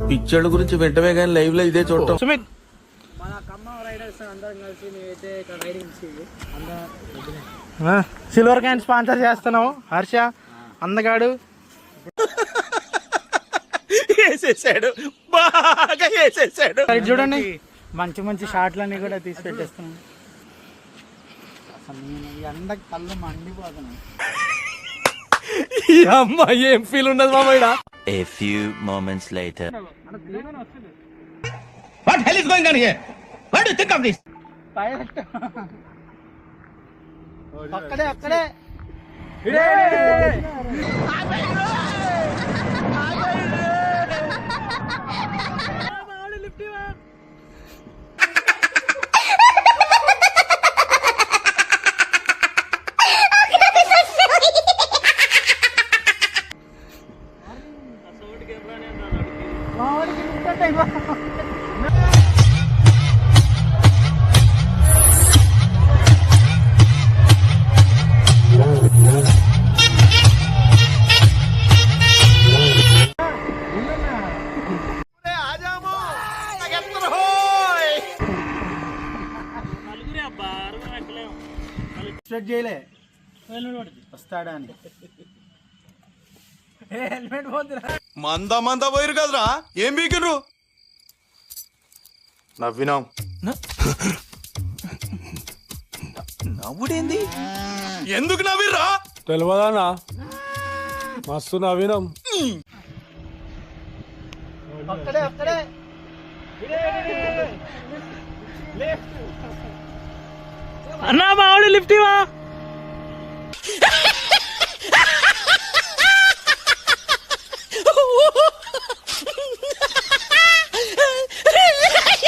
పిక్చర్ల గురించి వెంటనే కానీ లైవ్ లో ఇదే చూడటం. సుమిత్ మన ఖమ్మం రైడర్స్ అందరం కలిసి మేమైతే ఇక్కడ రైడింగ్ సిల్వర్ క్యాన్ స్పాన్సర్ చేస్తున్నావు. హర్ష అందగాడు వేసేసాడు, బాగా వేసేసాడు. చూడండి మంచి మంచి షాట్లన్నీ కూడా తీసి పెట్టేస్తున్నాం. అసలు నేను ఈ అందకి కళ్ళు మండిపోతున్నాను. ఈ అమ్మాయి ఏం ఫీల్ ఉన్నది మామయ్య. A few moments later. What hell is going on here? What do you think of this? అక్కడే అక్కడే స్టార్ట్ చేయలే వస్తాడా అని. హెల్మెట్ పోతున్నా మంద పోయిరు కదరా, ఏం బీకిర్రు? నవ్వినాం. నవ్వుడేంది? ఎందుకు నవ్విర్రా? తెలియదానా మస్తు నవ్వినాం. అక్కడే అక్కడే అన్నా మా ఆవిడ లిఫ్ట్ ఇవా.